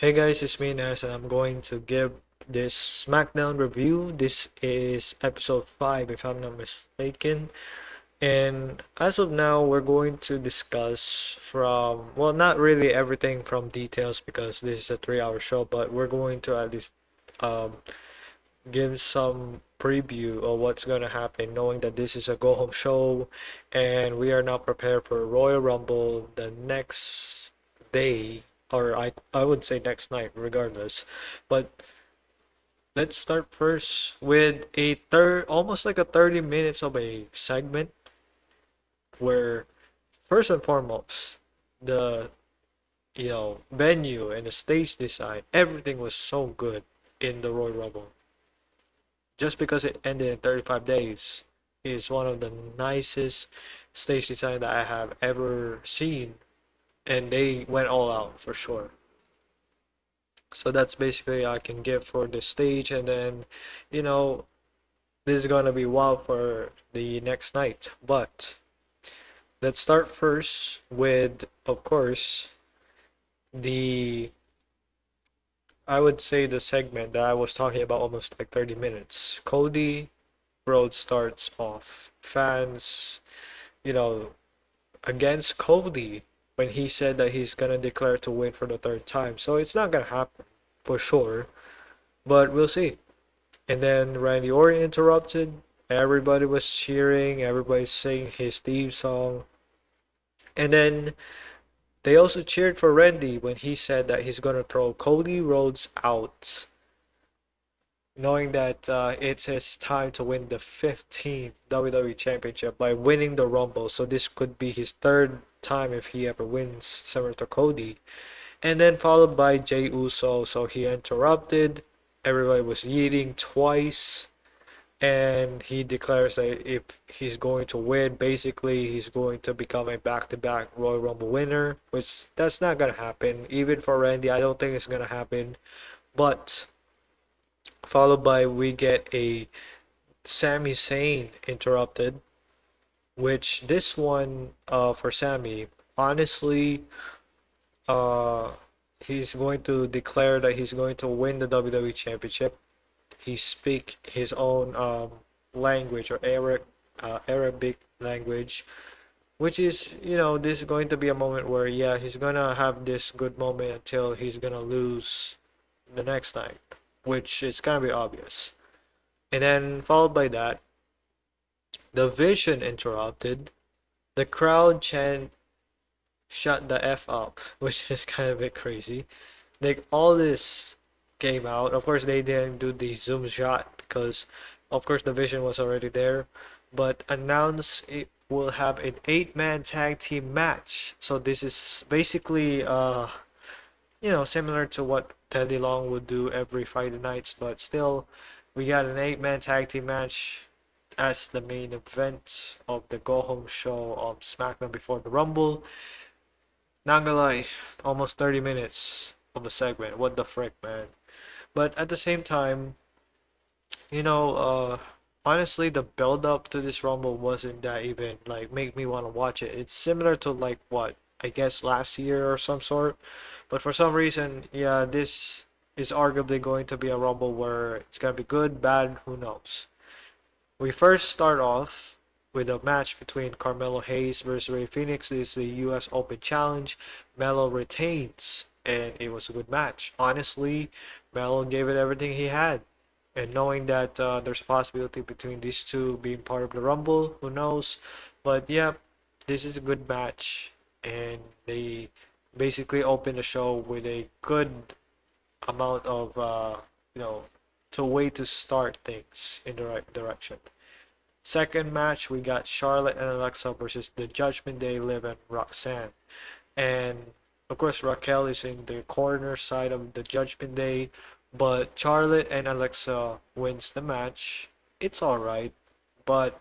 Hey guys, it's me Nas, and I'm going to give this SmackDown review. This is episode 5, if I'm not mistaken. And as of now, we're going to discuss well, not really everything from details because this is a 3 hour show, but we're going to at least um, give some preview of what's going to happen, knowing that this is a go home show and we are now prepared for Royal Rumble the next day, or I would say next night, regardless. But let's start first with almost like a 30 minutes of a segment where, first and foremost, the venue and the stage design, everything was so good in the Royal Rumble. Just because it ended in 35 days is one of the nicest stage design that I have ever seen, and they went all out for sure. So that's basically I can give for the stage, and then, you know, this is gonna be wild for the next night. But let's start first with, of course, the I would say the segment that I was talking about almost like 30 minutes. Cody Rhodes starts off. Fans, you know, against Cody when he said that he's gonna declare to win for the third time. So it's not gonna happen for sure, but we'll see. And then Randy Orton interrupted. Everybody was cheering. Everybody singing his theme song. And then they also cheered for Randy when he said that he's gonna throw Cody Rhodes out, knowing that it's his time to win the 15th WWE Championship by winning the Rumble. So this could be his third time if he ever wins, similar to Cody. And then followed by Jey Uso. So he interrupted. Everybody was yeeting twice. And he declares that if he's going to win, basically he's going to become a back-to-back Royal Rumble winner, which that's not gonna happen. Even for Randy, I don't think it's gonna happen. But followed by we get a Sami Zayn interrupted, which this one for Sami, honestly, uh he's going to declare that he's going to win the WWE Championship. He speak his own language, or Arabic language, which is, this is going to be a moment where, yeah, he's gonna have this good moment until he's gonna lose the next time, which is gonna be obvious. And then followed by that, the Vision interrupted. The crowd chant "Shut the F up," which is kind of a bit crazy. Like, all this came out. Of course, they didn't do the zoom shot because, of course, the Vision was already there. But announced it will have an 8-man tag team match. So this is basically, similar to what Teddy Long would do every Friday nights. But still, we got an 8-man tag team match as the main event of the go home show on SmackDown before the Rumble. Not gonna lie, almost 30 minutes of a segment. What the frick, man? But at the same time, you know, uh, honestly, the build up to this Rumble wasn't that even like make me want to watch it. It's similar to like what I guess last year or some sort. But for some reason, yeah, this is arguably going to be a Rumble where it's gonna be good, bad, who knows. We first start off with a match between Carmelo Hayes versus Ray Phoenix. This is the US Open Challenge. Melo retains, and it was a good match. Honestly, Melo gave it everything he had. And knowing that there's a possibility between these two being part of the Rumble, who knows? But yeah, this is a good match, and they basically open the show with a good amount of, you know, to way to start things in the right direction. Second match, we got Charlotte and Alexa versus the Judgment Day, Liv and Roxanne. And of course, Raquel is in the corner side of the Judgment Day, but Charlotte and Alexa wins the match. It's alright, but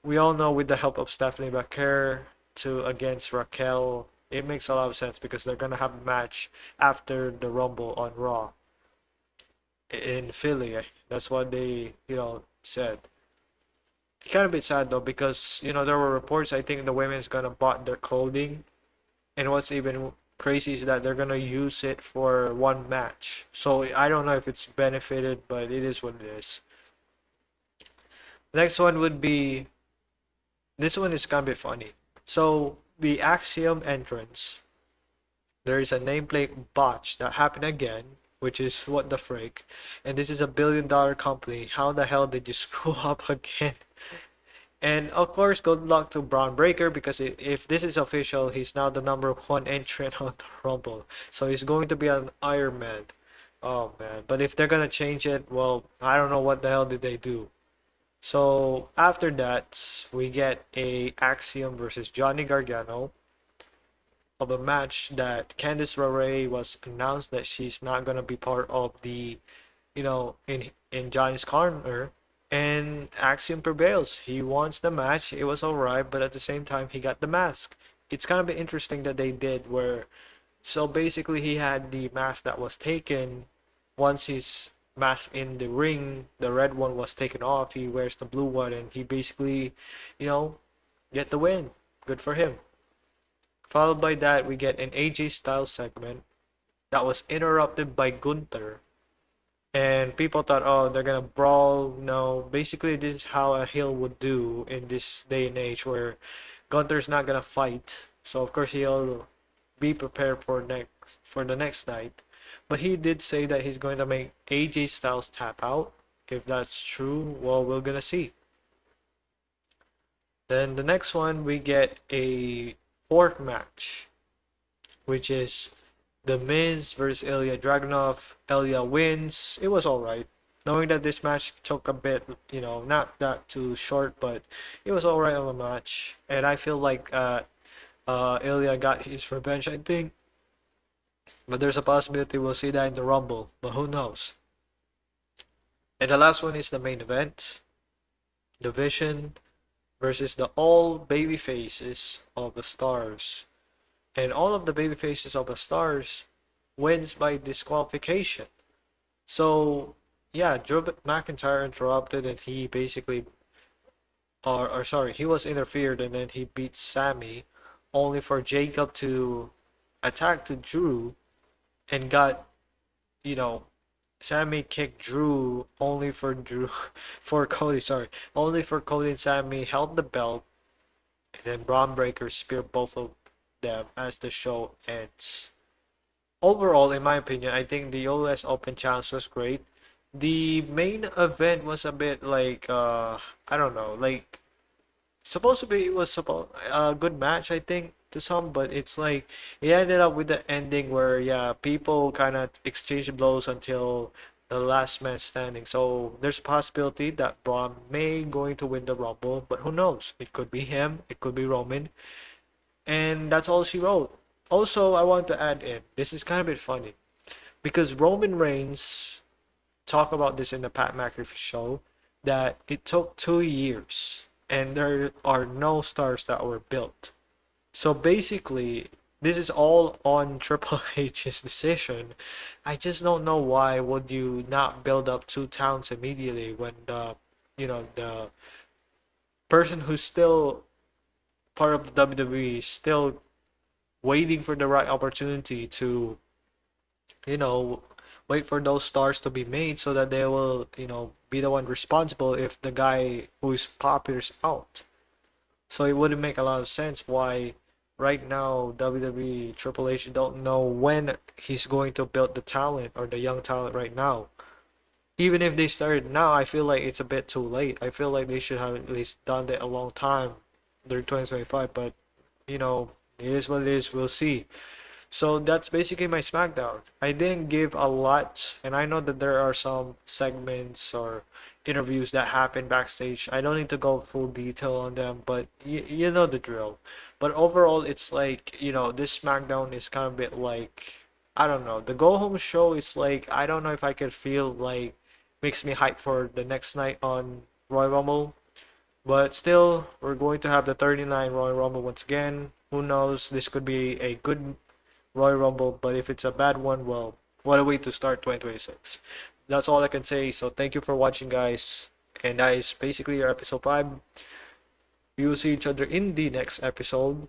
we all know with the help of Stephanie Becker to against Raquel, it makes a lot of sense because they're gonna have a match after the Rumble on Raw in Philly. That's what they, said. Kind of a bit sad though because there were reports I think the women's gonna bought their clothing, and what's even crazy is that they're gonna use it for one match. So I don't know if it's benefited, but it is what it is. Next one would be, this one is kind of a bit funny. So the Axiom entrance, there is a nameplate botch that happened again, which is what the frick. And this is $1 billion company. How the hell did you screw up again? And of course, good luck to Braun Breaker, because if this is official, he's now the number one entrant on the Rumble. So he's going to be an Iron Man. Oh man. But if they're gonna change it, well, I don't know what the hell did they do. So after that, we get a Axiom versus Johnny Gargano of a match that Candice LeRae was announced that she's not gonna be part of the, in Johnny's corner, and Axiom prevails. He wants the match. It was alright, but at the same time, he got the mask. It's kind of interesting that they did where, so basically, he had the mask that was taken. Once his mask in the ring, the red one was taken off. He wears the blue one, and he basically, you know, get the win. Good for him. Followed by that, we get an AJ Styles segment that was interrupted by Gunther. And people thought, oh, they're gonna brawl. No, basically, this is how a heel would do in this day and age where Gunther's not gonna fight. So of course he'll be prepared for the next night. But he did say that he's going to make AJ Styles tap out. If that's true, well, we're gonna see. Then the next one, we get a fourth match, which is The Miz versus Ilya Dragunov. Ilya wins. It was alright. Knowing that this match took a bit, not that too short, but it was alright of a match. And I feel like Ilya got his revenge, I think. But there's a possibility we'll see that in the Rumble. But who knows? And the last one is the main event. Division versus the all baby faces of the Stars. And all of the baby faces of the Stars wins by disqualification. So yeah, Drew McIntyre interrupted, and he basically, or sorry, he was interfered, and then he beat Sammy, only for Jacob to attack to Drew, and got, you know, Sammy kicked Drew, only for Drew, for Cody, sorry, only for Cody and Sammy held the belt, and then Braun Breaker speared both of them as the show ends. Overall, in my opinion, I think the US Open Challenge was great. The main event was a bit like, I don't know, like, supposed to be, it was a good match, I think, to some, but it's like it ended up with the ending where, yeah, people kind of exchange blows until the last man standing. So there's a possibility that Braun may going to win the Rumble, but who knows? It could be him, it could be Roman, and that's all she wrote. Also, I want to add in, this is kind of a bit funny because Roman Reigns talked about this in the Pat McAfee show, that it took 2 years and there are no stars that were built. So basically, this is all on Triple H's decision. I just don't know why would you not build up two talents immediately when the person who's still part of the WWE is still waiting for the right opportunity to, you know, wait for those stars to be made so that they will, be the one responsible if the guy who is popular is out. So it wouldn't make a lot of sense why right now WWE Triple H don't know when he's going to build the talent or the young talent right now. Even if they started now, I feel like it's a bit too late. I feel like they should have at least done that a long time during 2025, but it is what it is. We'll see. So that's basically my SmackDown. I didn't give a lot, and I know that there are some segments or interviews that happen backstage. I don't need to go full detail on them, but you know the drill. But overall, it's like, this SmackDown is kind of a bit like, I don't know. The go home show is like, I don't know if I could feel like makes me hype for the next night on Royal Rumble. But still, we're going to have the 39 Royal Rumble once again. Who knows? This could be a good Royal Rumble, but if it's a bad one, well, what a way to start 2026. That's all I can say. So thank you for watching, guys. And that is basically your episode 5. We will see each other in the next episode.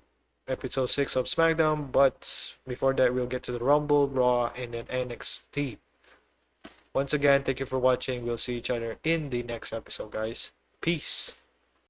episode 6 of SmackDown. But before that, we'll get to the Rumble, Raw, and then NXT. Once again, thank you for watching. We'll see each other in the next episode, guys. Peace.